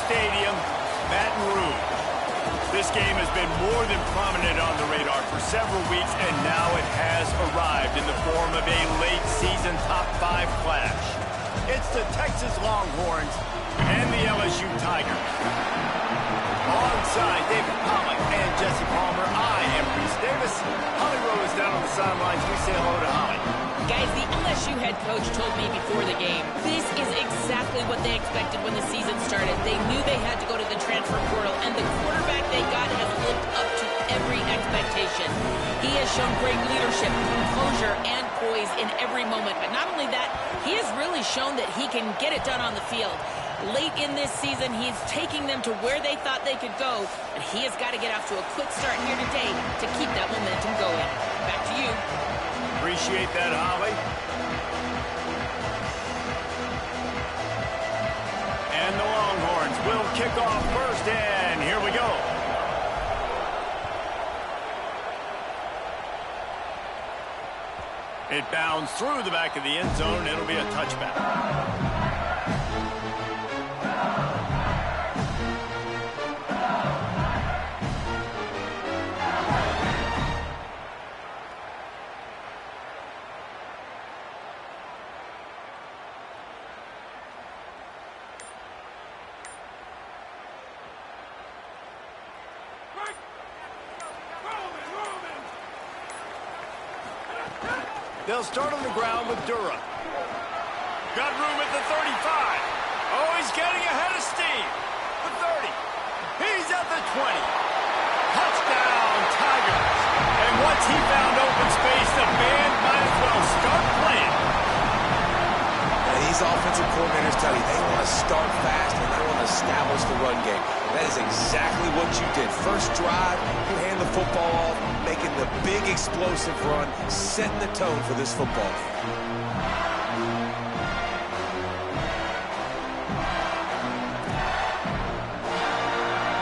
Stadium, Baton Rouge. This game has been more than prominent on the radar for several weeks, and now it has arrived in the form of a late-season top-5 clash. It's the Texas Longhorns and the LSU Tigers. Alongside David Pollock and Jesse Palmer, I am Reese Davis. Holly Rowe is down on the sidelines. We say hello to Holly. Guys, the LSU head coach told me before the game, this is exactly what they expected when the season started. They knew they had to go to the transfer portal, and the quarterback they got has lived up to every expectation. He has shown great leadership, composure, and poise in every moment. But not only that, he has really shown that he can get it done on the field. Late in this season, he's taking them to where they thought they could go, and he has got to get off to a quick start here today to keep that momentum going. Back to you. Appreciate that, Holly. And the Longhorns will kick off first, and here we go. It bounds through the back of the end zone. It'll be a touchback. They'll start on the ground with Dura. Got room at the 35. Oh, he's getting ahead of steam. The 30. He's at the 20. Touchdown, Tigers. And once he found open space, the band might as well start playing. Now, these offensive coordinators tell you they want to start fast and they want to establish the run game. That is exactly what you did. First drive, you hand the football off, making the big explosive run, setting the tone for this football game.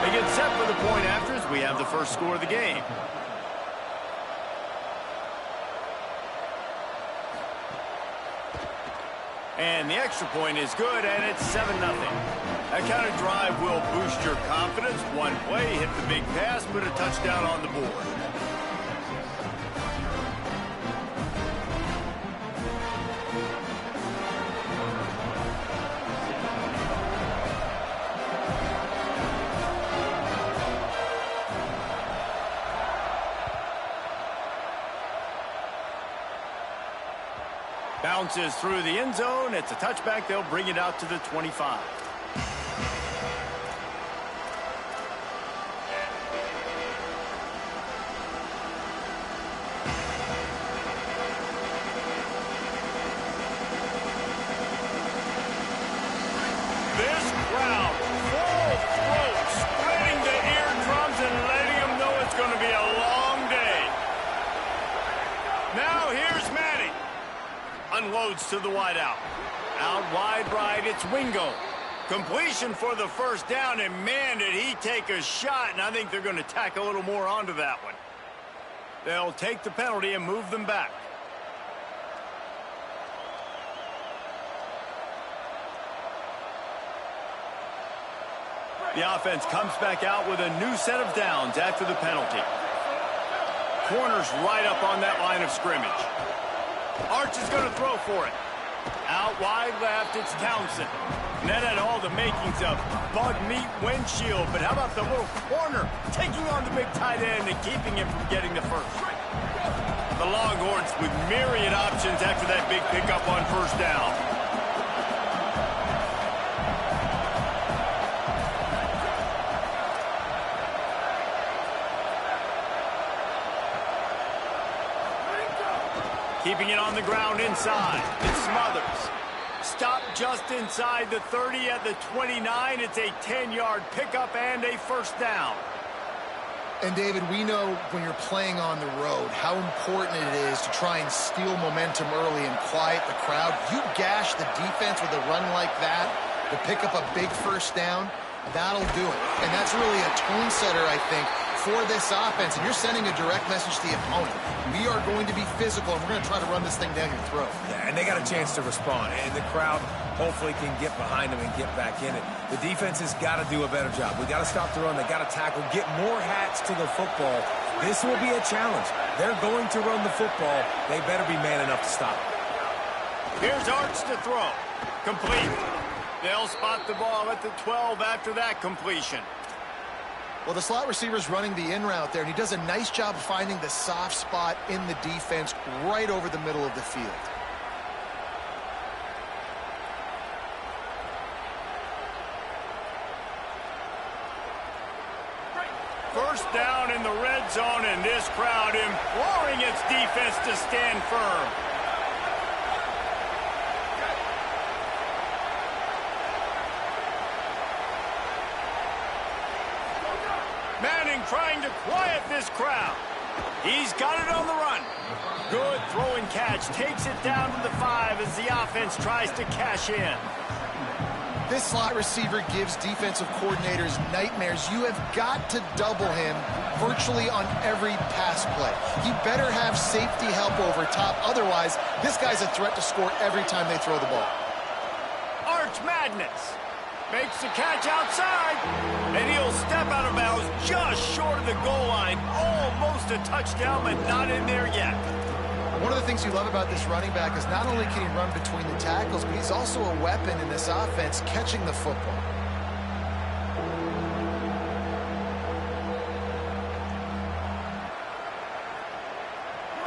They get set for the point after as we have the first score of the game. And the extra point is good, and it's 7-0. That kind of drive will boost your confidence. One play, hit the big pass, put a touchdown on the board. Bounces through the end zone. It's a touchback. They'll bring it out to the 25. This crowd, full throat, spreading the eardrums and letting them know it's going to be a long day. Now here's Manning. Unloads to the wideout. Out wide right, it's Wingo. Completion for the first down, and man, did he take a shot, and I think they're going to tack a little more onto that one. They'll take the penalty and move them back. The offense comes back out with a new set of downs after the penalty. Corner's right up on that line of scrimmage. Arch is going to throw for it. Out wide left, it's Townsend. And that had all the makings of bug meat windshield, but how about the little corner taking on the big tight end and keeping him from getting the first? The Longhorns with myriad options after that big pickup on first down. Keeping it on the ground inside. It's Smothers. Stop just inside the 30 at the 29. It's a 10-yard pickup and a first down. And, David, we know when you're playing on the road how important it is to try and steal momentum early and quiet the crowd. You gash the defense with a run like that to pick up a big first down, that'll do it. And that's really a tone setter, I think, for this offense, and you're sending a direct message to the opponent. We are going to be physical, and we're going to try to run this thing down your throat. Yeah, and they got a chance to respond, and the crowd hopefully can get behind them and get back in it. The defense has got to do a better job. We got to stop the run. They got to tackle, get more hats to the football. This will be a challenge. They're going to run the football. They better be man enough to stop it. Here's Arch to throw. Complete. They'll spot the ball at the 12 after that completion. Well, the slot receiver's running the in route there, and he does a nice job of finding the soft spot in the defense right over the middle of the field. First down in the red zone, and this crowd imploring its defense to stand firm. Manning trying to quiet this crowd. He's got it on the run. Good throw and catch. Takes it down to the 5 as the offense tries to cash in. This slot receiver gives defensive coordinators nightmares. You have got to double him virtually on every pass play. He better have safety help over top. Otherwise, this guy's a threat to score every time they throw the ball. Arch Madness. Makes the catch outside, and he'll step out of bounds just short of the goal line. Almost a touchdown, but not in there yet. One of the things you love about this running back is not only can he run between the tackles, but he's also a weapon in this offense catching the football.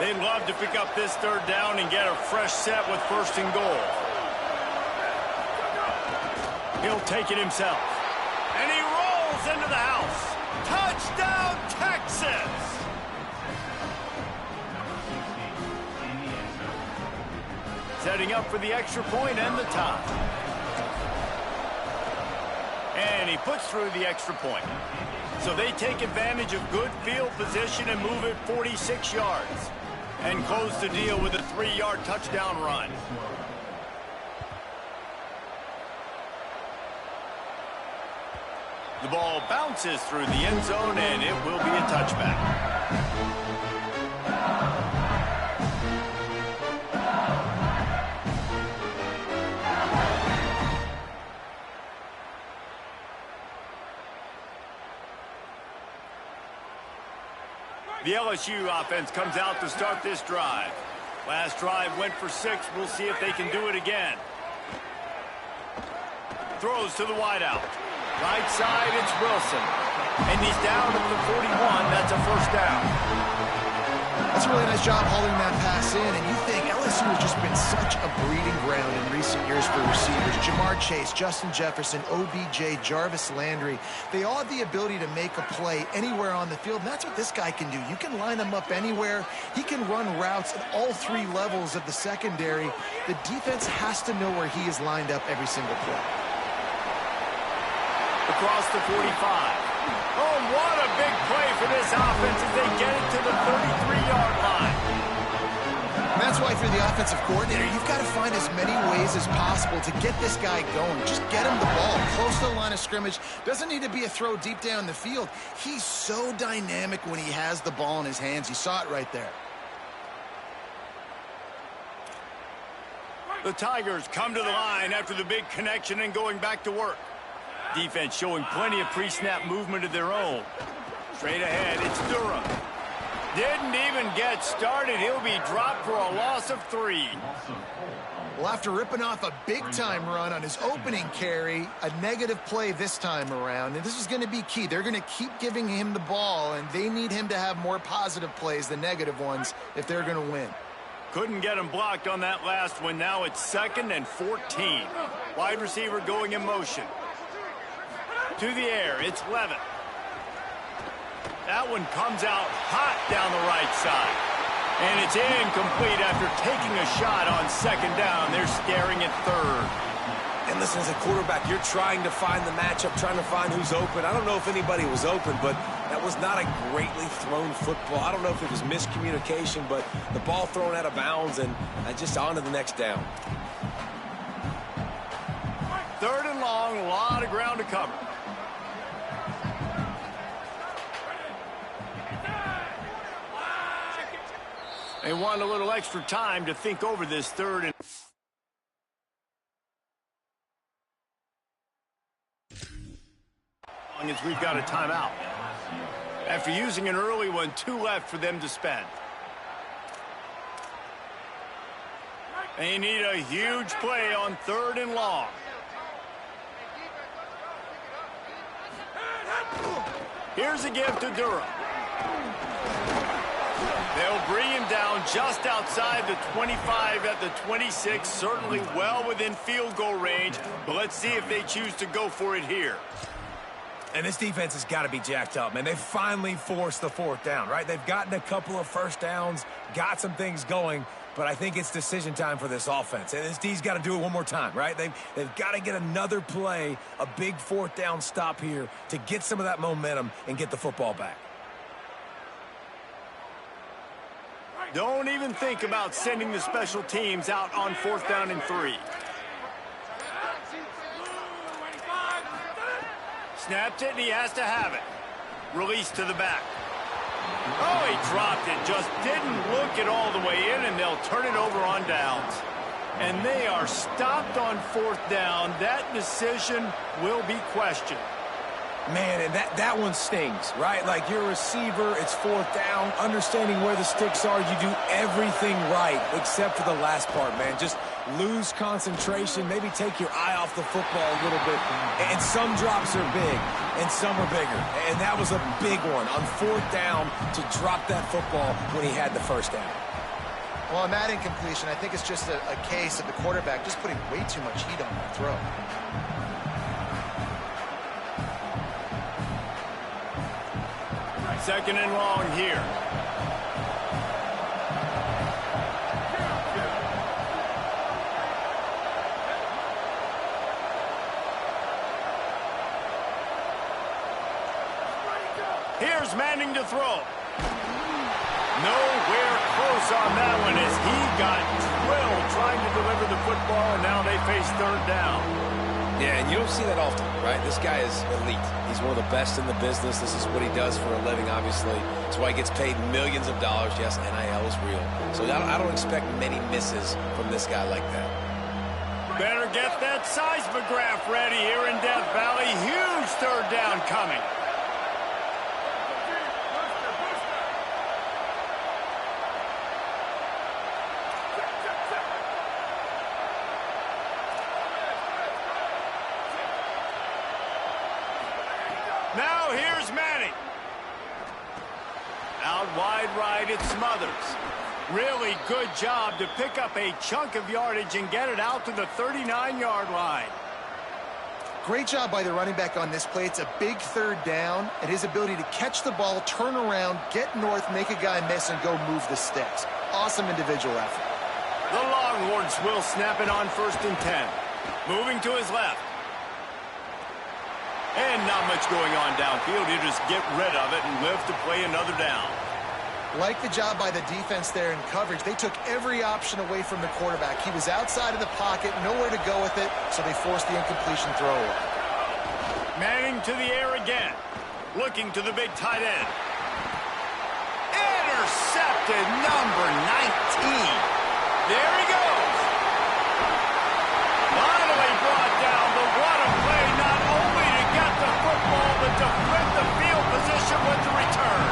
They'd love to pick up this third down and get a fresh set with first and goal. He'll take it himself. And he rolls into the house. Touchdown, Texas! Setting up for the extra point and the tie. And he puts through the extra point. So they take advantage of good field position and move it 46 yards. And close the deal with a 3-yard touchdown run. The ball bounces through the end zone, and it will be a touchback. The LSU offense comes out to start this drive. Last drive went for 6. We'll see if they can do it again. Throws to the wideout. Right side, it's Wilson. And he's down at the 41. That's a first down. That's a really nice job holding that pass in. And you think LSU has just been such a breeding ground in recent years for receivers. Jamar Chase, Justin Jefferson, OBJ, Jarvis Landry. They all have the ability to make a play anywhere on the field. And that's what this guy can do. You can line him up anywhere. He can run routes at all 3 levels of the secondary. The defense has to know where he is lined up every single play. Across the 45. Oh, what a big play for this offense as they get it to the 33-yard line. And that's why for the offensive coordinator, you've got to find as many ways as possible to get this guy going. Just get him the ball close to the line of scrimmage. Doesn't need to be a throw deep down the field. He's so dynamic when he has the ball in his hands. You saw it right there. The Tigers come to the line after the big connection and going back to work. Defense showing plenty of pre-snap movement of their own. Straight ahead, it's Durham. Didn't even get started. He'll be dropped for a loss of 3. Well, after ripping off a big-time run on his opening carry, a negative play this time around, and this is going to be key. They're going to keep giving him the ball, and they need him to have more positive plays than negative ones if they're going to win. Couldn't get him blocked on that last one. Now it's 2nd and 14. Wide receiver going in motion. To the air, it's Levitt. That one comes out hot down the right side. And it's incomplete after taking a shot on 2nd down. They're staring at 3rd. And listen, as a quarterback, you're trying to find the matchup, trying to find who's open. I don't know if anybody was open, but that was not a greatly thrown football. I don't know if it was miscommunication, but the ball thrown out of bounds and just on to the next down. 3rd and long, a lot of ground to cover. They want a little extra time to think over this third and... as we've got a timeout. After using an early one, 2 left for them to spend. They need a huge play on 3rd and long. Here's a give to Durham. They'll bring him down just outside the 25 at the 26, certainly well within field goal range, but let's see if they choose to go for it here. And this defense has got to be jacked up, man. They finally forced the 4th down, right? They've gotten a couple of first downs, got some things going, but I think it's decision time for this offense. And this D's got to do it one more time, right? They've got to get another play, a big 4th down stop here to get some of that momentum and get the football back. Don't even think about sending the special teams out on 4th down and 3. Snapped it, and he has to have it. Release to the back. Oh, he dropped it. Just didn't look it all the way in, and they'll turn it over on downs. And they are stopped on 4th down. That decision will be questioned. Man, and that one stings, right? Like, you're a receiver, it's 4th down, understanding where the sticks are, you do everything right except for the last part, man. Just lose concentration, maybe take your eye off the football a little bit. And some drops are big, and some are bigger. And that was a big one on 4th down to drop that football when he had the first down. Well, on that incompletion, I think it's just a case of the quarterback just putting way too much heat on that throw. Second and long here. Here's Manning to throw. Nowhere close on that one as he got drilled trying to deliver the football, and now they face 3rd down. Yeah, and you don't see that often, right? This guy is elite. He's one of the best in the business. This is what he does for a living, obviously. That's why he gets paid millions of dollars. Yes, NIL is real. So I don't expect many misses from this guy like that. Better get that seismograph ready here in Death Valley. Huge 3rd down coming. Now here's Manning. Out wide right, it's Smothers. Really good job to pick up a chunk of yardage and get it out to the 39-yard line. Great job by the running back on this play. It's a big 3rd down, and his ability to catch the ball, turn around, get north, make a guy miss, and go move the sticks. Awesome individual effort. The Longhorns will snap it on 1st and 10. Moving to his left. And not much going on downfield. He'll just get rid of it and live to play another down. Like the job by the defense there in coverage. They took every option away from the quarterback. He was outside of the pocket, nowhere to go with it, so they forced the incompletion throw away. Manning to the air again. Looking to the big tight end. Intercepted, number 19. There he goes. Finally brought down, but what a play, not only to get the football, but to flip the field position with the return.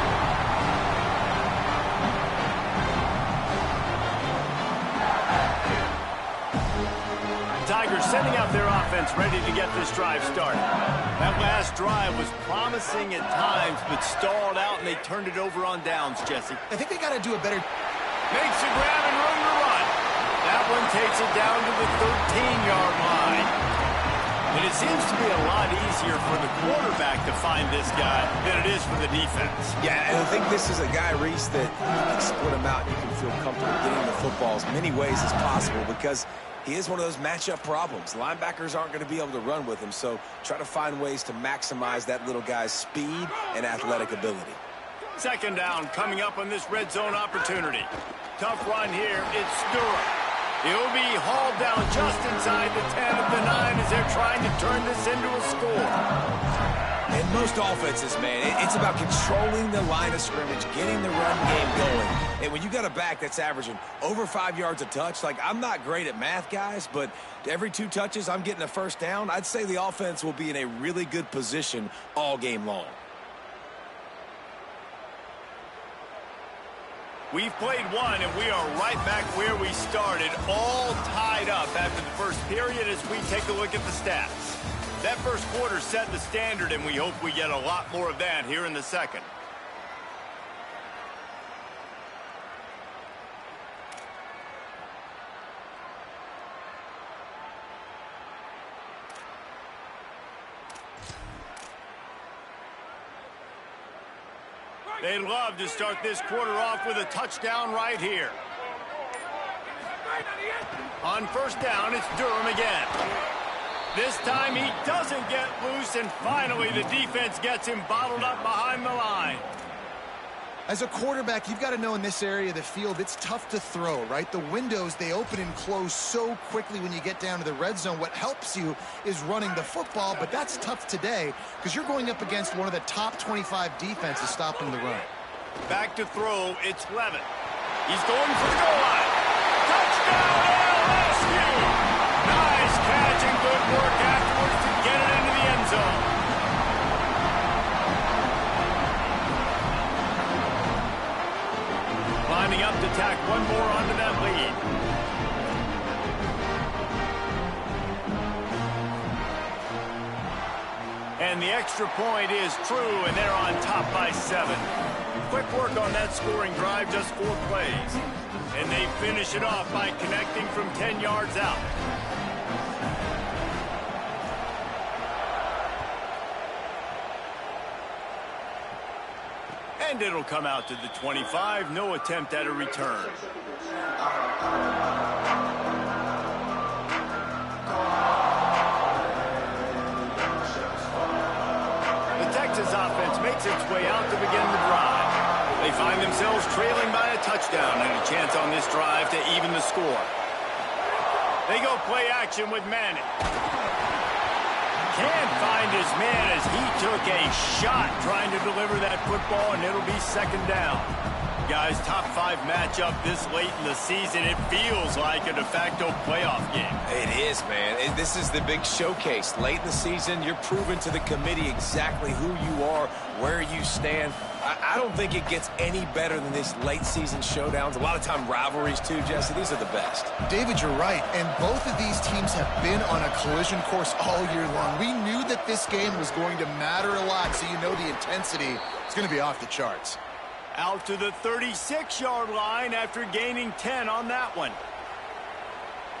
Tigers sending out their offense ready to get this drive started. That last drive was promising at times, but stalled out, and they turned it over on downs, Jesse. I think they got to do a better... Makes a grab and room to run. That one takes it down to the 13-yard line. And it seems to be a lot easier for the quarterback to find this guy than it is for the defense. Yeah, and I think this is a guy, Reese, that you can split him out and you can feel comfortable getting the football as many ways as possible because he is one of those matchup problems. Linebackers aren't going to be able to run with him, so try to find ways to maximize that little guy's speed and athletic ability. Second down coming up on this red zone opportunity. Tough run here. It's Stewart. He'll be hauled down just inside the 10 of the 9 as they're trying to turn this into a score. In most offenses, man, it's about controlling the line of scrimmage, getting the run game going. And when you got a back that's averaging over 5 yards a touch, like, I'm not great at math, guys, but every 2 touches I'm getting a first down, I'd say the offense will be in a really good position all game long. We've played one, and we are right back where we started, all tied up after the first period as we take a look at the stats. That first quarter set the standard, and we hope we get a lot more of that here in the second. They'd love to start this quarter off with a touchdown right here. On first down, it's Durham again. This time he doesn't get loose, and finally the defense gets him bottled up behind the line. As a quarterback, you've got to know in this area of the field, it's tough to throw, right? The windows, they open and close so quickly when you get down to the red zone. What helps you is running the football, but that's tough today because you're going up against one of the top 25 defenses stopping the run. Back to throw, it's Levitt. He's going for the goal line. Touchdown, LSU! Nice catch and good work afterwards to get it into the end zone. Lining up to tack one more onto that lead. And the extra point is true, and they're on top by 7. Quick work on that scoring drive, just 4 plays. And they finish it off by connecting from 10 yards out. And it'll come out to the 25. No attempt at a return. The Texas offense makes its way out to begin the drive. They find themselves trailing by a touchdown and a chance on this drive to even the score. They go play action with Manning. Can't find his man as he took a shot trying to deliver that football, and it'll be second down. Guys, top 5 matchup this late in the season. It feels like a de facto playoff game. It is, man. This is the big showcase. Late in the season, you're proving to the committee exactly who you are, where you stand. I don't think it gets any better than these late season showdowns. A lot of time rivalries too, Jesse. These are the best. David, you're right. And both of these teams have been on a collision course all year long. We knew that this game was going to matter a lot, so you know the intensity is going to be off the charts. Out to the 36-yard line after gaining 10 on that one.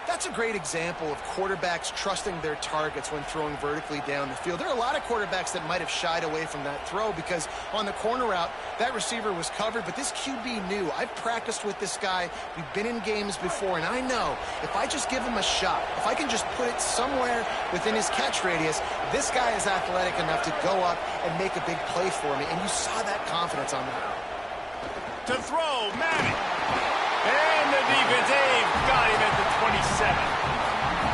That's a great example of quarterbacks trusting their targets when throwing vertically down the field. There are a lot of quarterbacks that might have shied away from that throw because on the corner route, that receiver was covered, but this QB knew. I've practiced with this guy. We've been in games before, and I know if I just give him a shot, if I can just put it somewhere within his catch radius, this guy is athletic enough to go up and make a big play for me, and you saw that confidence on that. To throw, Manning. And the defense, they've got him at the 27.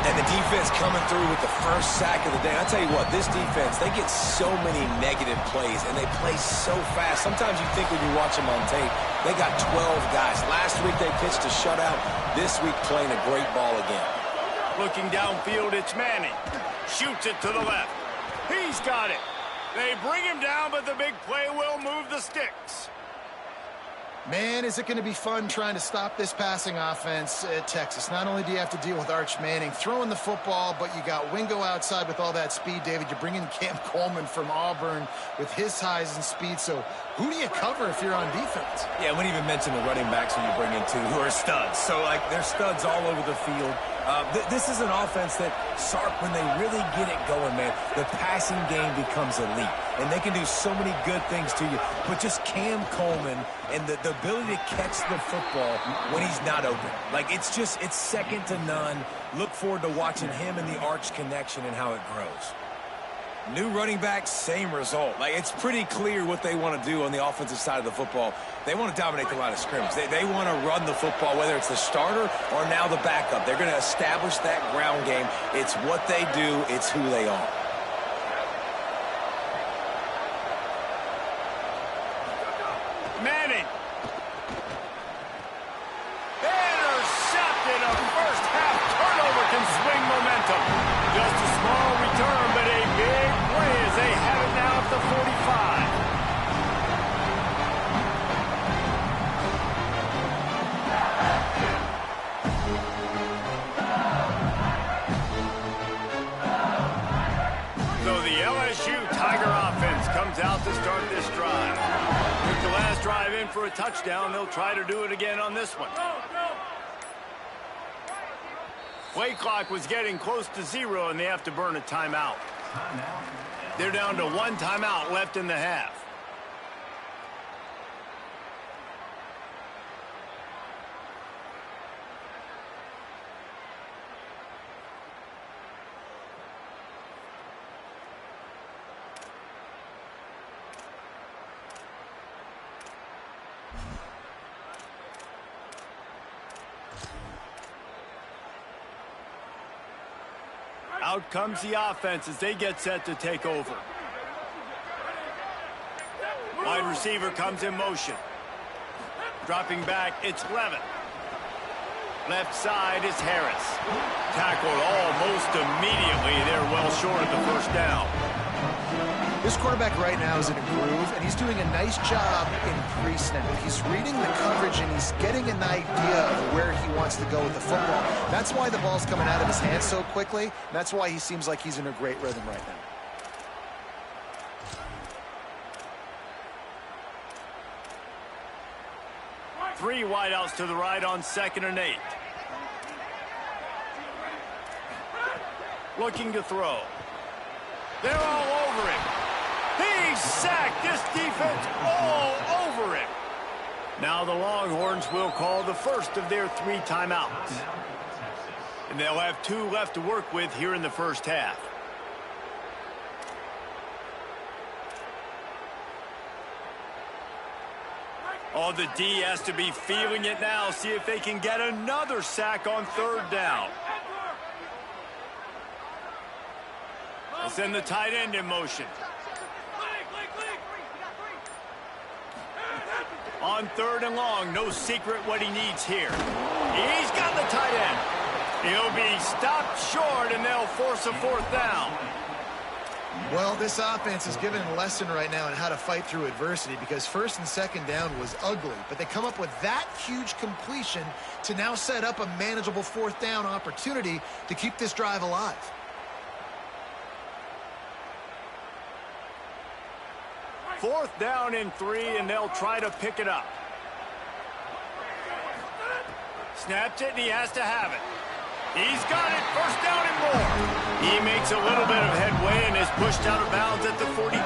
And the defense coming through with the first sack of the day. I'll tell you what, this defense, they get so many negative plays, and they play so fast. Sometimes you think when you watch them on tape, they got 12 guys. Last week they pitched a shutout. This week playing a great ball again. Looking downfield, it's Manning. Shoots it to the left. He's got it. They bring him down, but the big play will move the sticks. Man, is it going to be fun trying to stop this passing offense at Texas. Not only do you have to deal with Arch Manning throwing the football, but you got Wingo outside with all that speed, David. You bring in Cam Coleman from Auburn with his size and speed. So who do you cover if you're on defense? Yeah, we didn't even mention the running backs who you bring in, too, who are studs. So, like, they're studs all over the field. This is an offense that, Sark, when they really get it going, man, the passing game becomes elite. And they can do so many good things to you. But just Cam Coleman and the ability to catch the football when he's not open. Like, it's second to none. Look forward to watching him and the Arch connection and how it grows. New running back, same result. Like, it's pretty clear what they want to do on the offensive side of the football. They want to dominate the line of scrimmage. They want to run the football, whether it's the starter or now the backup. They're going to establish that ground game. It's what they do. It's who they are. going for a touchdown. They'll try to do it again on this one. Play clock was getting close to 0, and they have to burn a timeout. They're down to 1 timeout left in the half. Out comes the offense as they get set to take over. Wide receiver comes in motion. Dropping back, it's Levin. Left side is Harris. Tackled almost immediately. They're well short of the first down. This quarterback right now is in a groove, and he's doing a nice job in pre-snap. He's reading the coverage, and he's getting an idea of where he wants to go with the football. That's why the ball's coming out of his hands so quickly, and that's why he seems like he's in a great rhythm right now. Three wideouts to the right on 2nd and 8. Looking to throw. They're all over him. He's sacked. This defense all over him. Now the Longhorns will call the first of their 3 timeouts. And they'll have 2 left to work with here in the first half. Oh, the D has to be feeling it now. See if they can get another sack on 3rd down. They'll send the tight end in motion. On 3rd and long, no secret what he needs here. He's got the tight end. He'll be stopped short, and they'll force a 4th down. Well, this offense is given a lesson right now on how to fight through adversity, because 1st and 2nd down was ugly, but they come up with that huge completion to now set up a manageable 4th down opportunity to keep this drive alive. Fourth down and 3, and they'll try to pick it up. Snapped it, and he has to have it. He's got it. 1st down and more. He makes a little bit of headway and is pushed out of bounds at the 43.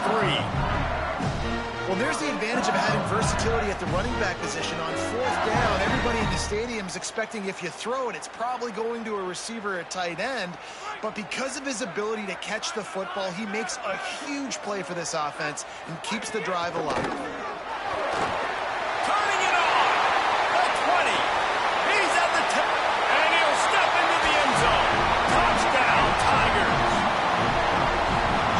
Well, there's the advantage of having versatility at the running back position. On 4th down, everybody in the stadium is expecting if you throw it, it's probably going to a receiver at tight end. But because of his ability to catch the football, he makes a huge play for this offense and keeps the drive alive. Turning it on. The 20. He's at the 10. And he'll step into the end zone. Touchdown, Tigers.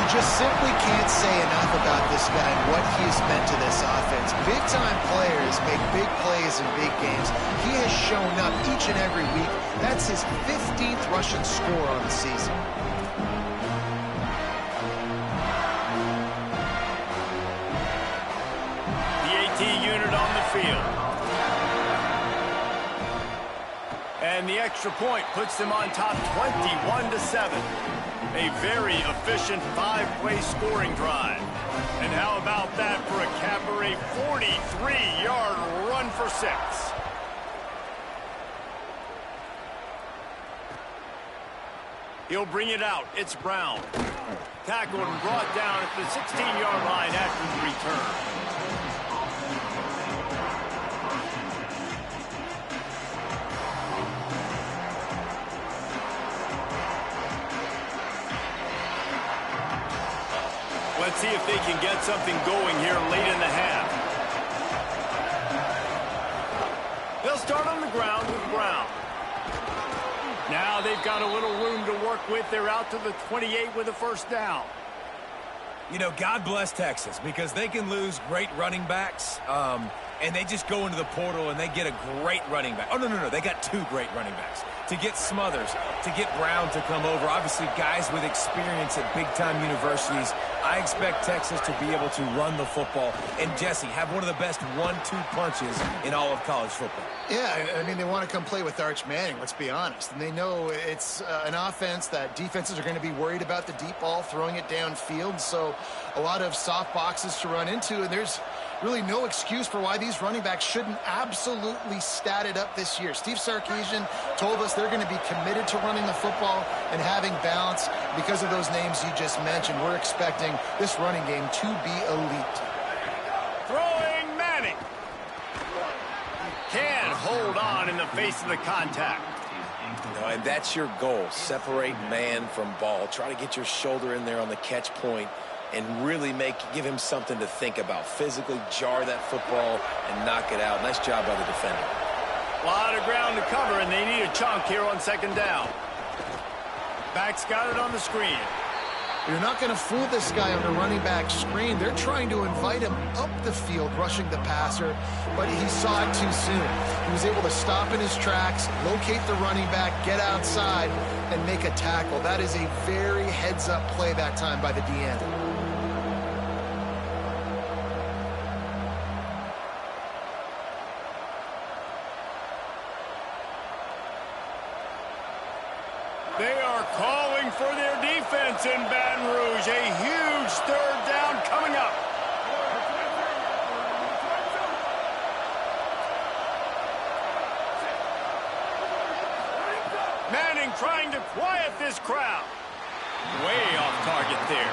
You just simply can't say enough about this guy and what he has meant to this offense. Big-time players make big plays in big games. He has shown up each and every week. That's his 15th rushing score on the season. The AT unit on the field. And the extra point puts them on top 21-7. A very efficient 5-play scoring drive. And how about that for a cabaret 43-yard run for 6? He'll bring it out. It's Brown. Tackled and brought down at the 16-yard line after the return. Let's see if they can get something going here late in the half. They'll start on the ground with Brown. Now they've got a little room to work with. They're out to the 28 with a 1st down. You know, God bless Texas, because they can lose great running backs, and they just go into the portal and they get a great running back. Oh, no. They got 2 great running backs. To get Smothers, to get Brown to come over, obviously guys with experience at big-time universities. I expect Texas to be able to run the football and, Jesse, have one of the best 1-2 punches in all of college football. Yeah, I mean, they want to come play with Arch Manning, let's be honest. And they know it's an offense that defenses are going to be worried about the deep ball, throwing it downfield. So a lot of soft boxes to run into, and there's really no excuse for why these running backs shouldn't absolutely stat it up this year. Steve Sarkisian told us they're going to be committed to running the football and having balance. Because of those names you just mentioned, we're expecting this running game to be elite. Throwing Manning. Can't hold on in the face of the contact. And that's your goal. Separate man from ball. Try to get your shoulder in there on the catch point and really give him something to think about. Physically jar that football and knock it out. Nice job by the defender. A lot of ground to cover, and they need a chunk here on second down. Back's got it on the screen. You're not going to fool this guy on the running back screen. They're trying to invite him up the field, rushing the passer, but he saw it too soon. He was able to stop in his tracks, locate the running back, get outside, and make a tackle. That is a very heads-up play that time by the DN. They are calling for their defense in Baton Rouge. A huge third down coming up. Manning trying to quiet this crowd. Way off target there.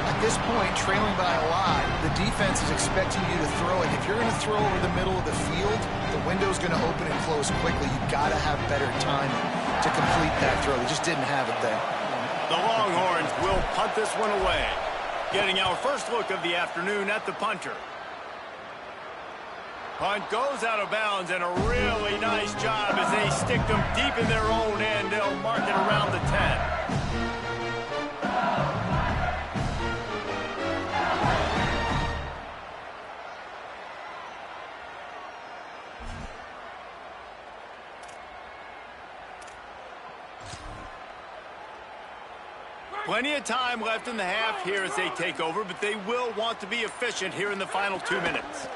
At this point, trailing by a lot, the defense is expecting you to throw it. If you're going to throw over the middle of the field, the window's going to open and close quickly. You've got to have better timing to complete that throw. They just didn't have it there. The Longhorns will punt this one away. Getting our first look of the afternoon at the punter. Punt goes out of bounds, and a really nice job as they stick them deep in their own end. They'll mark it around the 10. Plenty of time left in the half here as they take over, but they will want to be efficient here in the final 2 minutes.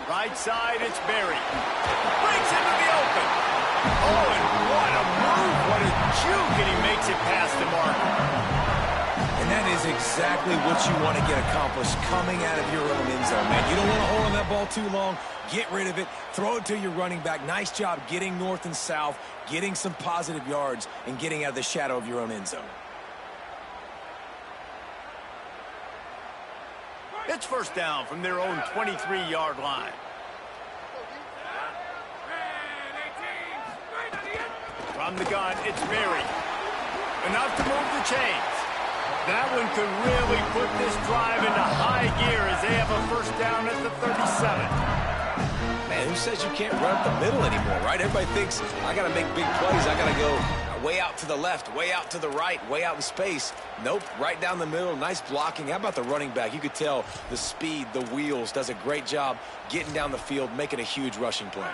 Right side, it's Berry. Breaks into the open. Oh, and what a move. What a juke, and he makes it past the marker. And that is exactly what you want to get accomplished coming out of your own end zone, man. You don't want to hold on that ball too long. Get rid of it. Throw it to your running back. Nice job getting north and south, getting some positive yards, and getting out of the shadow of your own end zone. It's first down from their own 23-yard line. From the gun, it's Berry. Enough to move the chains. That one could really put this drive into high gear as they have a first down at the 37. Man, who says you can't run up the middle anymore, right? Everybody thinks, I got to make big plays. I got to go way out to the left, way out to the right, way out in space. Nope, right down the middle. Nice blocking. How about the running back? You could tell the speed, the wheels, does a great job getting down the field, making a huge rushing play.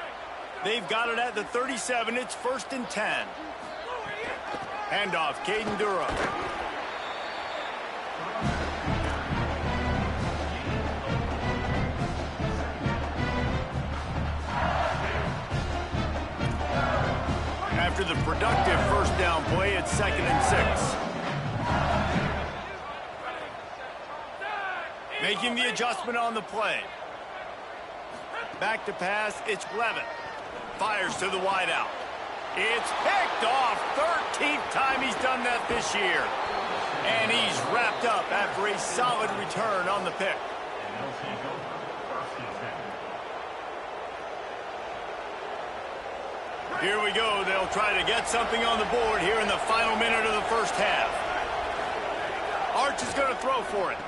They've got it at the 37. It's 1st and 10. Handoff, Caden Durham. After the productive first down play, it's 2nd and 6. Making the adjustment on the play. Back to pass, it's Levin. Fires to the wideout. It's picked off. 13th time he's done that this year. And he's wrapped up after a solid return on the pick. Here we go. They'll try to get something on the board here in the final minute of the first half. Arch is going to throw for it.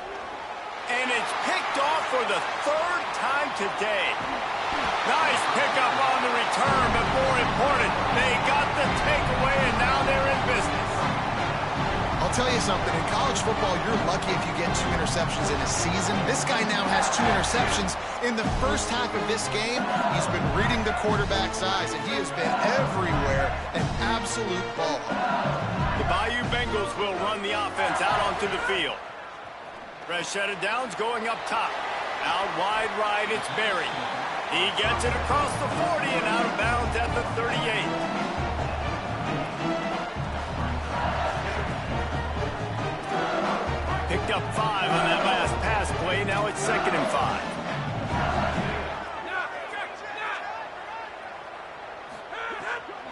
And it's picked off for the 3rd time today. Nice pickup on the return, but more important, they got the takeaway, and now they're in business. I'll tell you something. In college football, you're lucky if you get 2 interceptions in a season. This guy now has 2 interceptions. In the first half of this game, he's been reading the quarterback's eyes, and he has been everywhere, an absolute ball. The Bayou Bengals will run the offense out onto the field. Fresh set of downs going up top. Out wide right, it's Berry. He gets it across the 40 and out of bounds at the 38. Picked up 5 on that last pass play. play. Now it's 2nd and 5.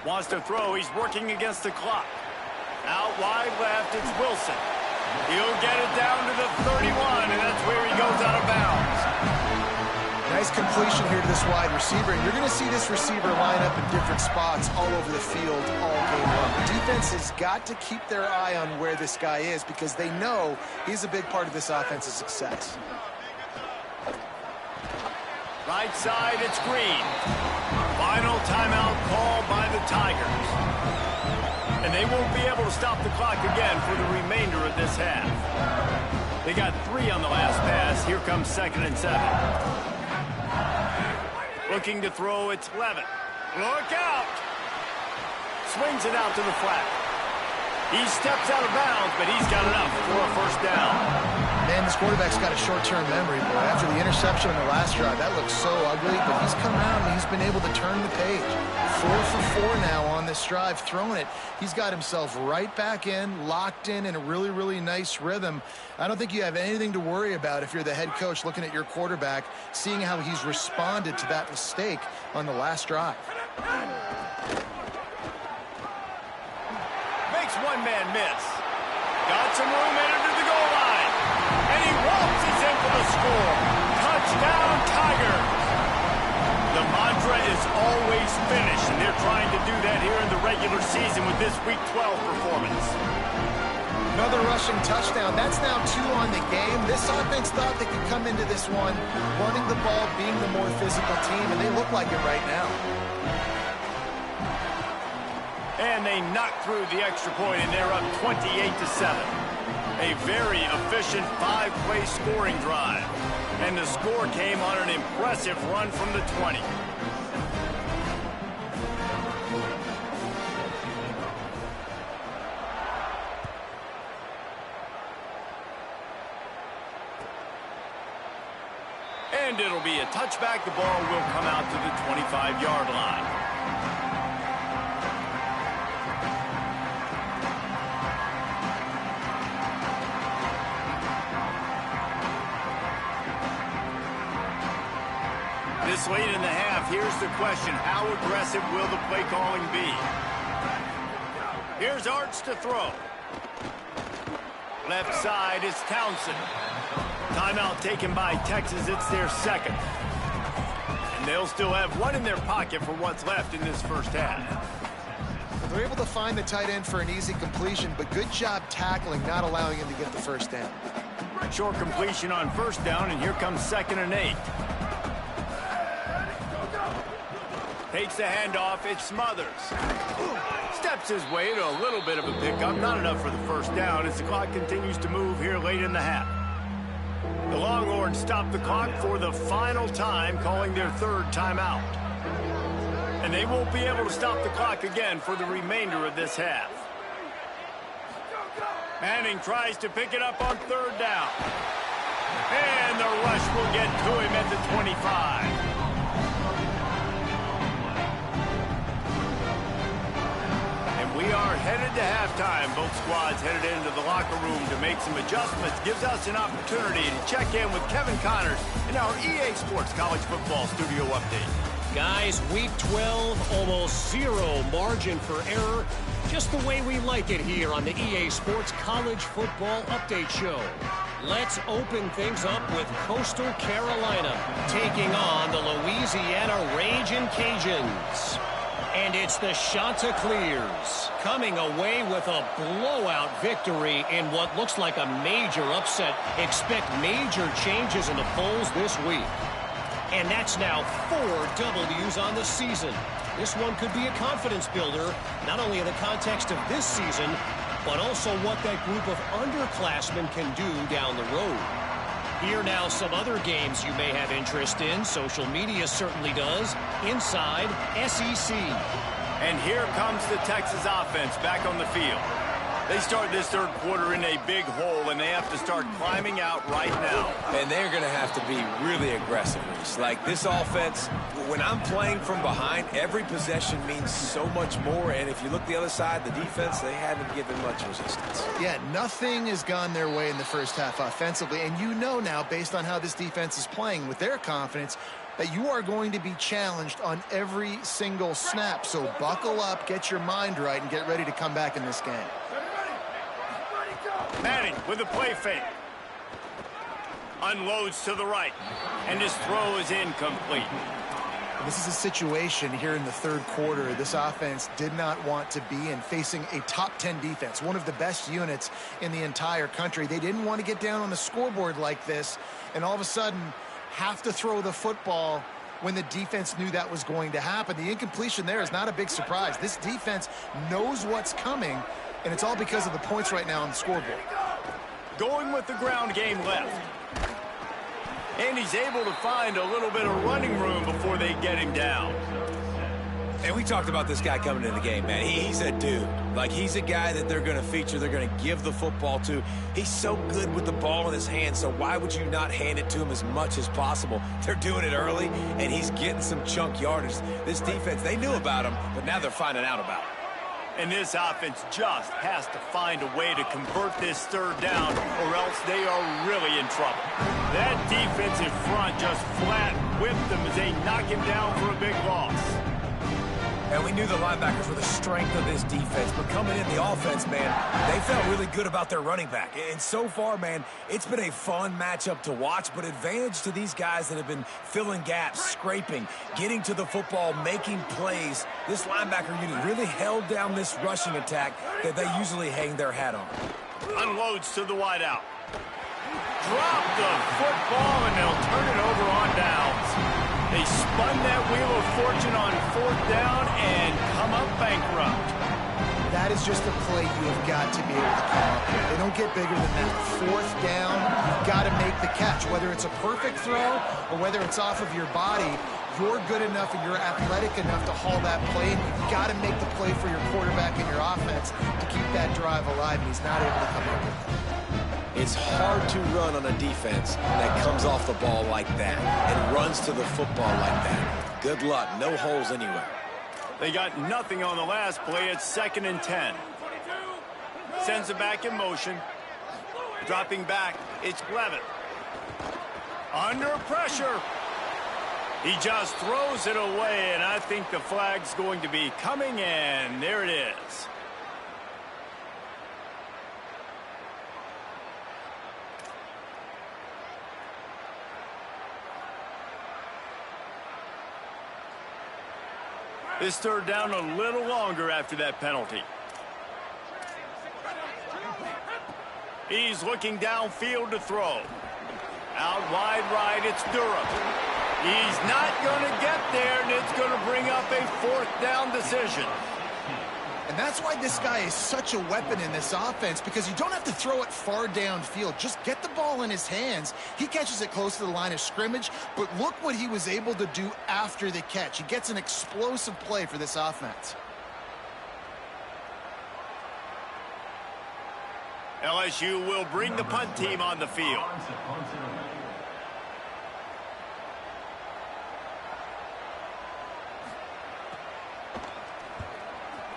Wants to throw. He's working against the clock. Out wide left, it's Wilson. He'll get it down to the 31, and that's where he goes out of bounds. Nice completion here to this wide receiver, and you're going to see this receiver line up in different spots all over the field all game long. The defense has got to keep their eye on where this guy is because they know he's a big part of this offense's success. Right side, it's Green. Final timeout call by the Tigers. And they won't be able to stop the clock again for the remainder of this half. They got 3 on the last pass. Here comes 2nd and 7. Looking to throw, it's Levin. Look out! Swings it out to the flat. He steps out of bounds, but he's got enough for a first down. Man, this quarterback's got a short-term memory, boy. After the interception on the last drive, that looked so ugly, but he's come out and he's been able to turn the page. 4 for 4 now on this drive, throwing it. He's got himself right back in, locked in a really, really nice rhythm. I don't think you have anything to worry about if you're the head coach looking at your quarterback, seeing how he's responded to that mistake on the last drive. Makes one man miss. Got some room headed to the goal line. And he waltzes in for the score. Touchdown, Tigers. The mantra is always finish, and they're trying to do that here in the regular season with this Week 12 performance. Another rushing touchdown. That's now 2 on the game. This offense thought they could come into this one running the ball, being the more physical team, and they look like it right now. And they knocked through the extra point, and they're up 28-7. A very efficient 5-play scoring drive. And the score came on an impressive run from the 20. And it'll be a touchback. The ball will come out to the 25-yard line. This late in the half, here's the question. How aggressive will the play calling be? Here's Arts to throw. Left side is Townsend. Timeout taken by Texas. It's their 2nd. And they'll still have 1 in their pocket for what's left in this first half. They're able to find the tight end for an easy completion, but good job tackling, not allowing him to get the first down. Short completion on first down, and here comes 2nd and 8. Takes the handoff, it's Smothers. Steps his way to a little bit of a pickup, not enough for the first down as the clock continues to move here late in the half. The Longhorns stop the clock for the final time, calling their 3rd timeout. And they won't be able to stop the clock again for the remainder of this half. Manning tries to pick it up on 3rd down. And the rush will get to him at the 25. We are headed to halftime. Both squads headed into the locker room to make some adjustments. Gives us an opportunity to check in with Kevin Connors in our EA Sports College Football Studio Update. Guys, Week 12, almost 0 margin for error. Just the way we like it here on the EA Sports College Football Update Show. Let's open things up with Coastal Carolina taking on the Louisiana Ragin' Cajuns. And it's the Chanticleers coming away with a blowout victory in what looks like a major upset. Expect major changes in the polls this week. And that's now 4 W's on the season. This one could be a confidence builder, not only in the context of this season, but also what that group of underclassmen can do down the road. Here now some other games you may have interest in. Social media certainly does. Inside SEC. And here comes the Texas offense back on the field. They start this third quarter in a big hole, and they have to start climbing out right now. And they're going to have to be really aggressive, Reese. Like this offense, when I'm playing from behind, every possession means so much more. And if you look the other side, the defense, they haven't given much resistance. Yeah, nothing has gone their way in the first half offensively. And you know now, based on how this defense is playing with their confidence, that you are going to be challenged on every single snap. So buckle up, get your mind right, and get ready to come back in this game. Manning with a play fake. Unloads to the right. And his throw is incomplete. This is a situation here in the third quarter this offense did not want to be in, facing a top 10 defense, one of the best units in the entire country. They didn't want to get down on the scoreboard like this and all of a sudden have to throw the football when the defense knew that was going to happen. The incompletion there is not a big surprise. This defense knows what's coming, and it's all because of the points right now on the scoreboard. Going with the ground game left. And he's able to find a little bit of running room before they get him down. And we talked about this guy coming in the game, man. He's a dude. Like, he's a guy that they're going to feature, they're going to give the football to. He's so good with the ball in his hand, so why would you not hand it to him as much as possible? They're doing it early, and he's getting some chunk yardage. This defense, they knew about him, but now they're finding out about him. And this offense just has to find a way to convert this third down, or else they are really in trouble. That defensive front just flat whipped them as they knock him down for a big loss. And we knew the linebackers were the strength of this defense, but coming in the offense, man, they felt really good about their running back. And so far, man, it's been a fun matchup to watch, but advantage to these guys that have been filling gaps, scraping, getting to the football, making plays. This linebacker unit really held down this rushing attack that they usually hang their hat on. Unloads to the wideout. Drop the football, and they'll turn it over on downs. They spun that wheel of fortune on fourth down and come up bankrupt. That is just a play you have got to be able to come up with. They don't get bigger than that. Fourth down, you've got to make the catch. Whether it's a perfect throw or whether it's off of your body, you're good enough and you're athletic enough to haul that play, and you've got to make the play for your quarterback and your offense to keep that drive alive, and he's not able to come up with it. It's hard to run on a defense that comes off the ball like that and runs to the football like that. Good luck. No holes anywhere. They got nothing on the last play. It's 2nd and 10. Sends it back in motion. Dropping back. It's Levitt. Under pressure. He just throws it away, and I think the flag's going to be coming in. There it is. This third down a little longer after that penalty. He's looking downfield to throw. Out wide right, it's Durham. He's not going to get there, and it's going to bring up a fourth down decision. And that's why this guy is such a weapon in this offense, because you don't have to throw it far downfield. Just get the ball in his hands. He catches it close to the line of scrimmage, but look what he was able to do after the catch. He gets an explosive play for this offense. LSU will bring the punt team on the field.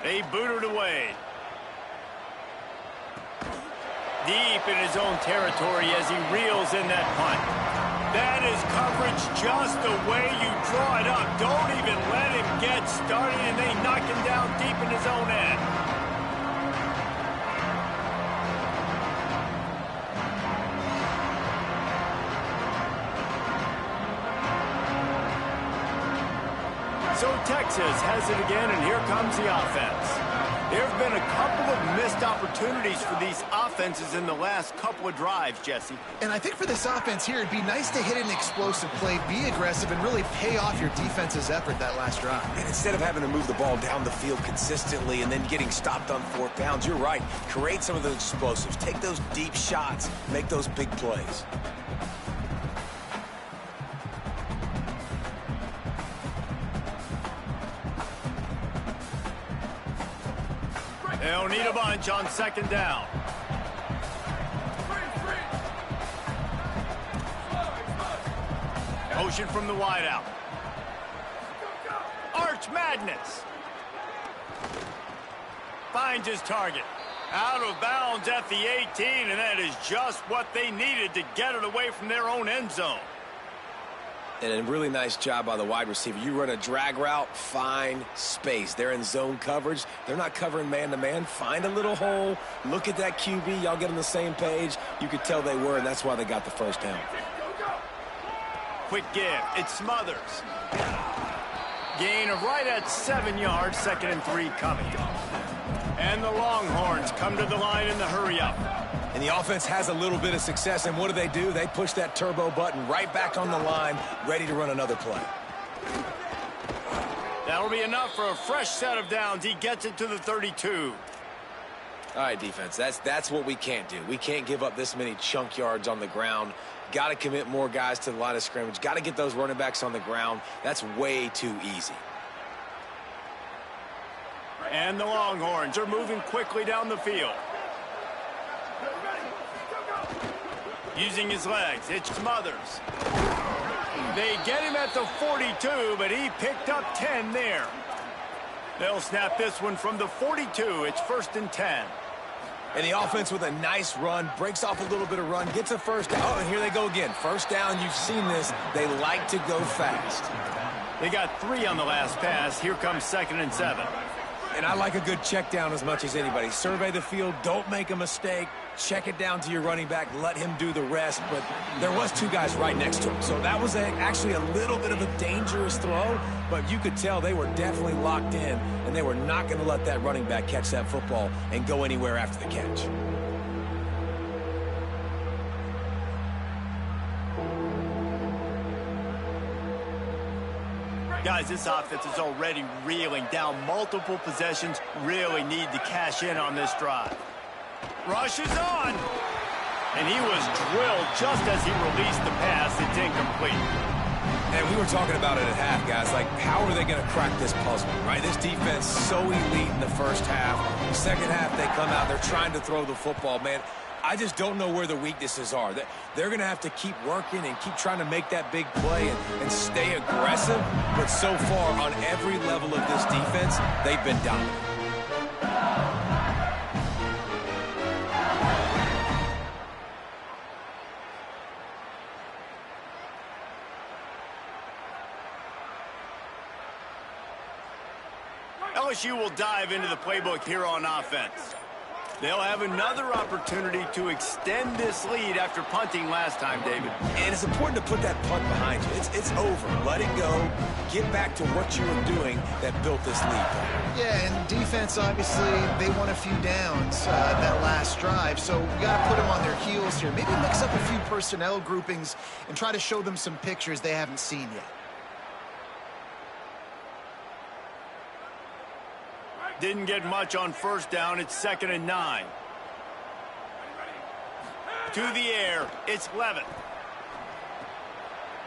They boot it away. Deep in his own territory as he reels in that punt. That is coverage just the way you draw it up. Don't even let him get started, and they knock him down deep in his own end. So Texas has it again, and here comes the offense. There have been a couple of missed opportunities for these offenses in the last couple of drives, Jesse. And I think for this offense here, it'd be nice to hit an explosive play, be aggressive, and really pay off your defense's effort that last drive. And instead of having to move the ball down the field consistently and then getting stopped on fourth downs, you're right. Create some of those explosives. Take those deep shots. Make those big plays. They'll need a bunch on second down. Motion from the wideout. Arch Madness. Finds his target. Out of bounds at the 18, and that is just what they needed to get it away from their own end zone. And a really nice job by the wide receiver. You run a drag route, find space. They're in zone coverage. They're not covering man-to-man. Find a little hole. Look at that QB. Y'all get on the same page. You could tell they were, and that's why they got the first down. Quick give. It Smothers. Gain of right at 7 yards. 2nd and 3 coming. And the Longhorns come to the line in the hurry-up. And the offense has a little bit of success, and what do? They push that turbo button right back on the line, ready to run another play. That'll be enough for a fresh set of downs. He gets it to the 32. All right, defense, that's what we can't do. We can't give up this many chunk yards on the ground. Got to commit more guys to the line of scrimmage. Got to get those running backs on the ground. That's way too easy. And the Longhorns are moving quickly down the field. Using his legs, it's Smothers. They get him at the 42, but he picked up 10 there. They'll snap this one from the 42. It's 1st and 10. And the offense with a nice run, breaks off a little bit of run, gets a first down. Oh, and here they go again. First down, you've seen this. They like to go fast. They got 3 on the last pass. Here comes 2nd and 7. And I like a good check down as much as anybody. Survey the field, don't make a mistake. Check it down to your running back, let him do the rest. But there was 2 guys right next to him. So that was actually a little bit of a dangerous throw, but you could tell they were definitely locked in, and they were not going to let that running back catch that football and go anywhere after the catch. Guys, this offense is already reeling down multiple possessions. Really need to cash in on this drive. Rushes on. And he was drilled just as he released the pass. It's incomplete. And we were talking about it at half, guys. Like, how are they going to crack this puzzle, right? This defense so elite in the first half. The second half, they come out. They're trying to throw the football, man. I just don't know where the weaknesses are. They're going to have to keep working and keep trying to make that big play and stay aggressive. But so far, on every level of this defense, they've been dominant. LSU will dive into the playbook here on offense. They'll have another opportunity to extend this lead after punting last time, David. And it's important to put that punt behind you. It's over. Let it go. Get back to what you were doing that built this lead. Yeah, and defense, obviously, they won a few downs that last drive, so we got to put them on their heels here. Maybe mix up a few personnel groupings and try to show them some pictures they haven't seen yet. Didn't get much on first down. It's 2nd and 9. To the air, it's Levitt.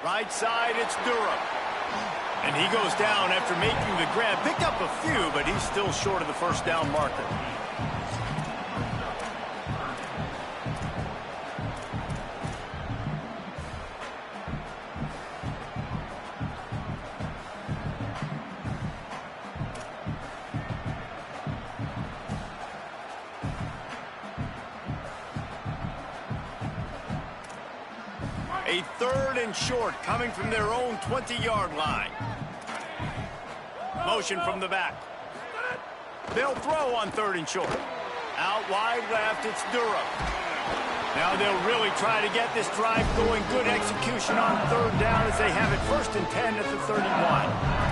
Right side, it's Durham. And he goes down after making the grab. Picked up a few, but he's still short of the first down marker. A 3rd and short coming from their own 20-yard line. Motion from the back. They'll throw on 3rd and short. Out wide left, it's Durham. Now they'll really try to get this drive going. Good execution on 3rd down as they have it 1st and 10 at the 31.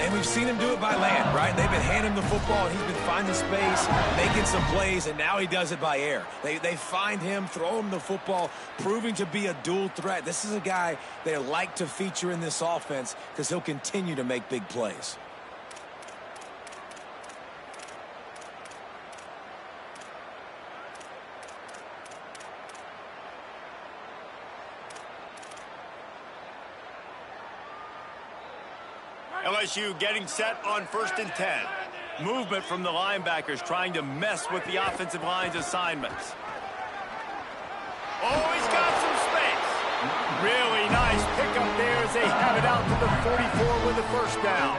And we've seen him do it by land, right? They've been handing him the football, and he's been finding space, making some plays, and now he does it by air. They find him, throw him the football, proving to be a dual threat. This is a guy they like to feature in this offense because he'll continue to make big plays. LSU getting set on 1st and 10. Movement from the linebackers trying to mess with the offensive line's assignments. Oh, he's got some space. Really nice pickup there as they have it out to the 44 with the first down.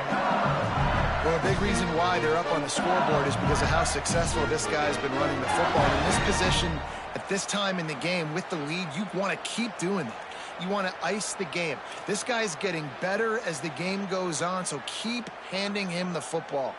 Well, a big reason why they're up on the scoreboard is because of how successful this guy's been running the football. In this position, at this time in the game, with the lead, you want to keep doing that. You want to ice the game. This guy's getting better as the game goes on, so keep handing him the football.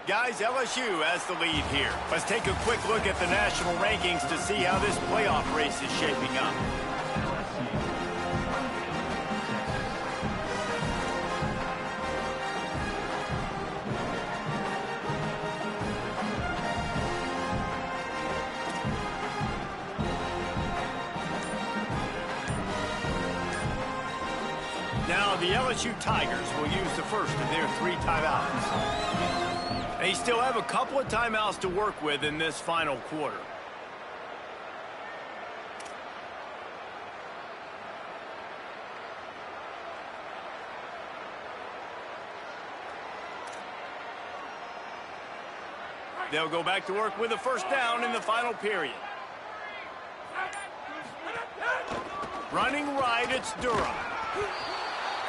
Guys, LSU has the lead here. Let's take a quick look at the national rankings to see how this playoff race is shaping up. Now, the LSU Tigers will use the first of their 3 timeouts. They still have a couple of timeouts to work with in this final quarter. They'll go back to work with a first down in the final period. Running right, it's Durham.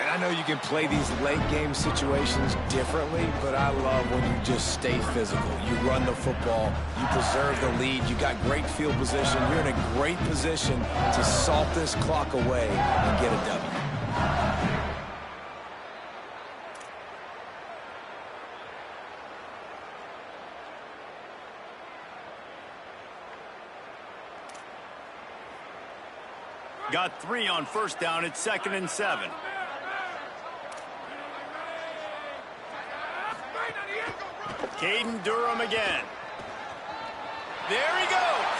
And I know you can play these late-game situations differently, but I love when you just stay physical. You run the football, you preserve the lead, you got great field position. You're in a great position to salt this clock away and get a W. Got 3 on first down. It's 2nd and 7. Caden Durham again. There he goes.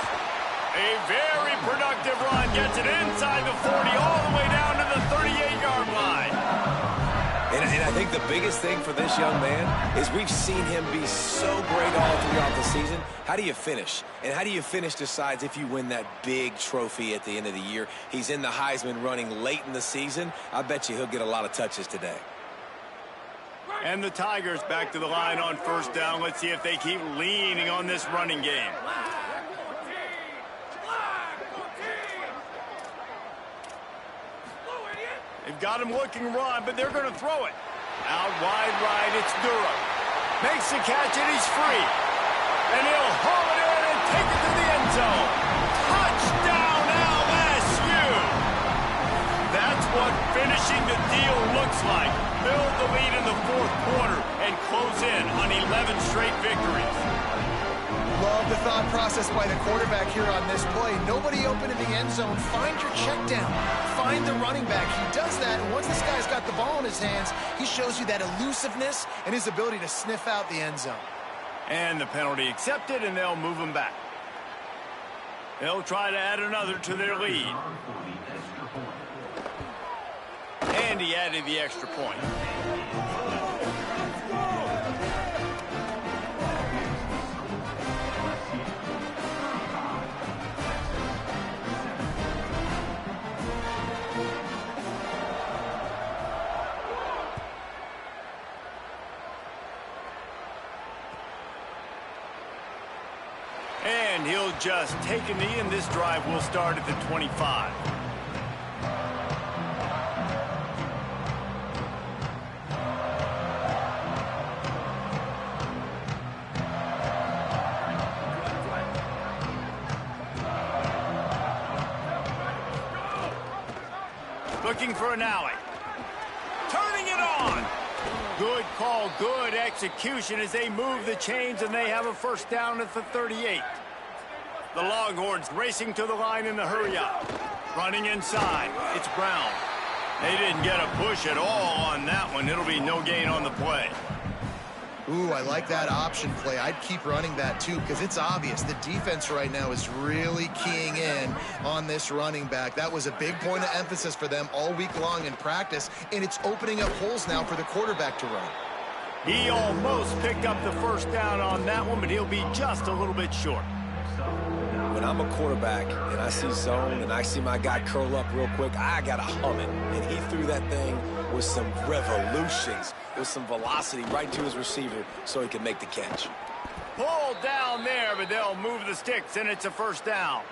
A very productive run. Gets it inside the 40 all the way down to the 38-yard line. And I think the biggest thing for this young man is we've seen him be so great all throughout the season. How do you finish? And how do you finish decides if you win that big trophy at the end of the year. He's in the Heisman running late in the season. I bet you he'll get a lot of touches today. And the Tigers back to the line on first down. Let's see if they keep leaning on this running game. They've got him looking run, but they're going to throw it. Out wide right, it's Durham. Makes the catch, and he's free. And he'll haul it in and take it to the end zone. Touchdown, LSU! That's what finishing the deal looks like. Build the lead in the 4th quarter and close in on 11 straight victories. Love the thought process by the quarterback here on this play. Nobody open in the end zone. Find your check down. Find the running back. He does that, and once this guy's got the ball in his hands, he shows you that elusiveness and his ability to sniff out the end zone. And the penalty accepted, and they'll move him back. They'll try to add another to their lead. And he added the extra point. And he'll just take a knee, and this drive will start at the 25. Looking for an alley. Turning it on. Good call, good execution as they move the chains, and they have a first down at the 38. The Longhorns racing to the line in the hurry-up. Running inside. It's Brown. They didn't get a push at all on that one. It'll be no gain on the play. Ooh, I like that option play. I'd keep running that too because it's obvious the defense right now is really keying in on this running back. That was a big point of emphasis for them all week long in practice, and it's opening up holes now for the quarterback to run. He almost picked up the first down on that one, but he'll be just a little bit short. When I'm a quarterback and I see zone and I see my guy curl up real quick, I got to hum it. And he threw that thing with some revolutions, with some velocity right to his receiver so he could make the catch. Pulled down there, but they'll move the sticks, and it's a first down.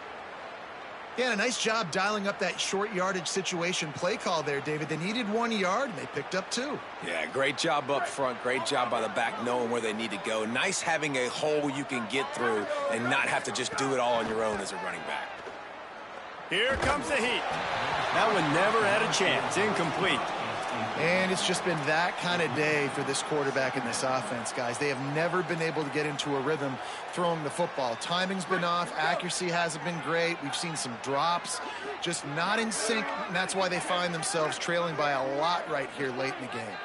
Yeah, a nice job dialing up that short yardage situation play call there, David. They needed 1 yard, and they picked up 2. Yeah, great job up front. Great job by the back knowing where they need to go. Nice having a hole you can get through and not have to just do it all on your own as a running back. Here comes the heat. That one never had a chance. Incomplete. And it's just been that kind of day for this quarterback in this offense, guys. They have never been able to get into a rhythm throwing the football. Timing's been off. Accuracy hasn't been great. We've seen some drops, just not in sync, and that's why they find themselves trailing by a lot right here late in the game.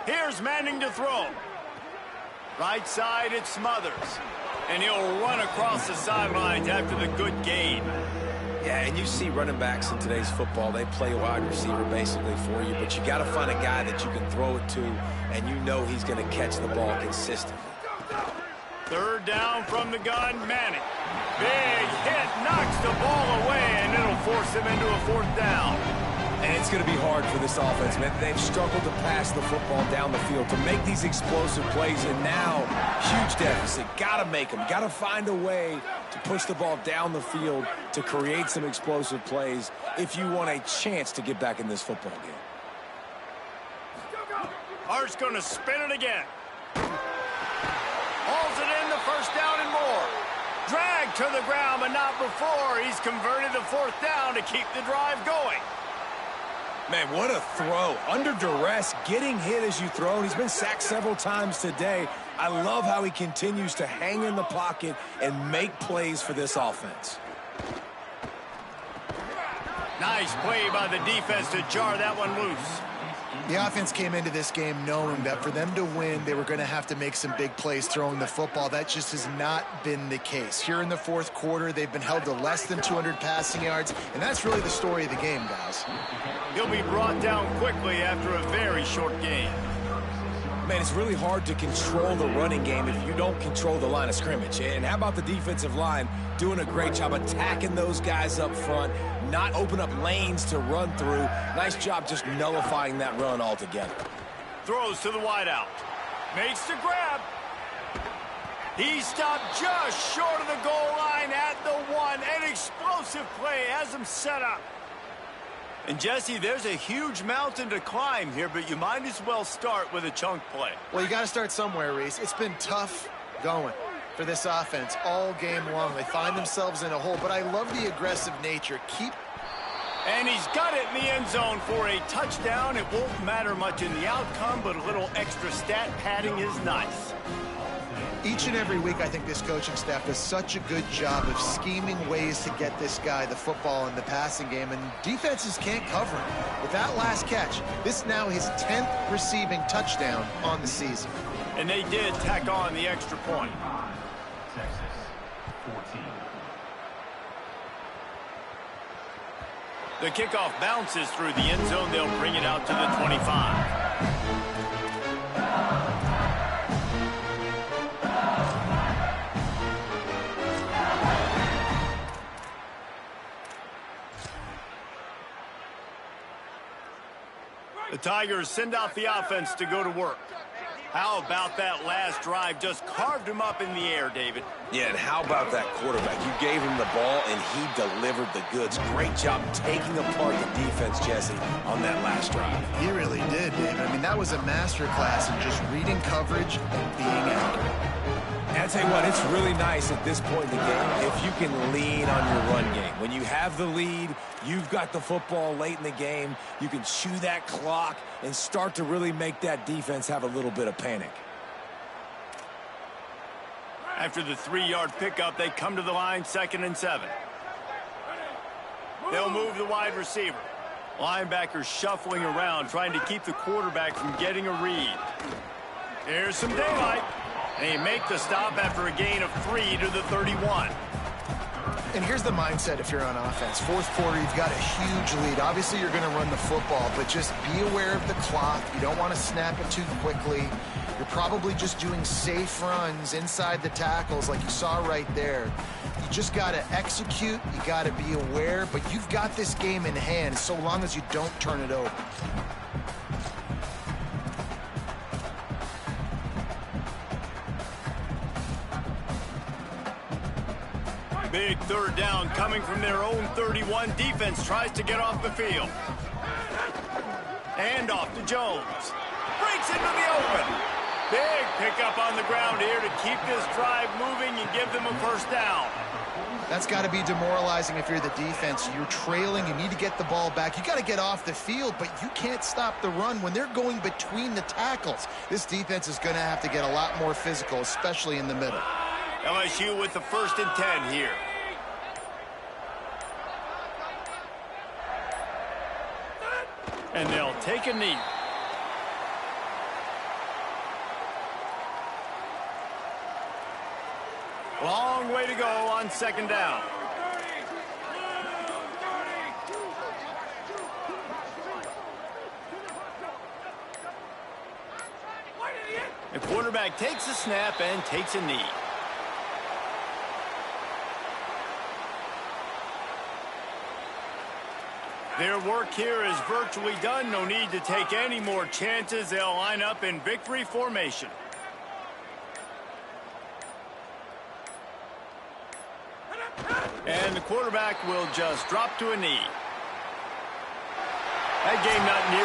Here's Manning to throw. Right side, it's Smothers. And he'll run across the sidelines after the good gain. Yeah, and you see running backs in today's football, they play wide receiver basically for you, but you got to find a guy that you can throw it to, and you know he's going to catch the ball consistently. Third down from the gun, Manning. Big hit, knocks the ball away, and it'll force him into a fourth down. And it's going to be hard for this offense, man. They've struggled to pass the football down the field to make these explosive plays, and now huge deficit. Got to make them. Got to find a way to push the ball down the field to create some explosive plays if you want a chance to get back in this football game. Hart's going to spin it again. Hauls it in, the first down and more. Dragged to the ground, but not before. He's converted the fourth down to keep the drive going. Man, what a throw. Under duress, getting hit as you throw. And he's been sacked several times today. I love how he continues to hang in the pocket and make plays for this offense. Nice play by the defense to jar that one loose. The offense came into this game knowing that for them to win, they were going to have to make some big plays throwing the football. That just has not been the case. Here in the fourth quarter, they've been held to less than 200 passing yards, and that's really the story of the game, guys. He'll be brought down quickly after a very short game. Man, it's really hard to control the running game if you don't control the line of scrimmage. And how about the defensive line doing a great job attacking those guys up front, not open up lanes to run through. Nice job just nullifying that run altogether. Throws to the wideout. Makes the grab. He stopped just short of the goal line at the 1. An explosive play has him set up. And, Jesse, there's a huge mountain to climb here, but you might as well start with a chunk play. Well, you got to start somewhere, Reese. It's been tough going for this offense all game long. They find themselves in a hole, but I love the aggressive nature. And he's got it in the end zone for a touchdown. It won't matter much in the outcome, but a little extra stat padding is nice. Each and every week, I think this coaching staff does such a good job of scheming ways to get this guy the football in the passing game, and defenses can't cover him. With that last catch, this is now his 10th receiving touchdown on the season. And they did tack on the extra point. The kickoff bounces through the end zone. They'll bring it out to the 25. The Tigers send out the offense to go to work. How about that last drive? Just carved him up in the air, David. Yeah, and how about that quarterback? You gave him the ball, and he delivered the goods. Great job taking apart the defense, Jesse, on that last drive. He really did, David. I mean, that was a masterclass in just reading coverage and being accurate. And I tell you what, it's really nice at this point in the game if you can lean on your run game. When you have the lead, you've got the football late in the game, you can chew that clock and start to really make that defense have a little bit of panic. After the 3-yard pickup, they come to the line, 2nd and 7. They'll move the wide receiver. Linebackers shuffling around, trying to keep the quarterback from getting a read. Here's some daylight. They make the stop after a gain of 3 to the 31. And here's the mindset if you're on offense. Fourth quarter, you've got a huge lead. Obviously, you're going to run the football, but just be aware of the clock. You don't want to snap it too quickly. You're probably just doing safe runs inside the tackles like you saw right there. You just got to execute. You got to be aware, but you've got this game in hand so long as you don't turn it over. Big third down coming from their own 31. Defense tries to get off the field. And off to Jones. Breaks into the open. Big pickup on the ground here to keep this drive moving and give them a first down. That's got to be demoralizing if you're the defense. You're trailing. You need to get the ball back. You got to get off the field, but you can't stop the run when they're going between the tackles. This defense is going to have to get a lot more physical, especially in the middle. LSU with the 1st and 10 here. And they'll take a knee. Long way to go on 2nd down. The quarterback takes a snap and takes a knee. Their work here is virtually done. No need to take any more chances. They'll line up in victory formation. And the quarterback will just drop to a knee. That game not near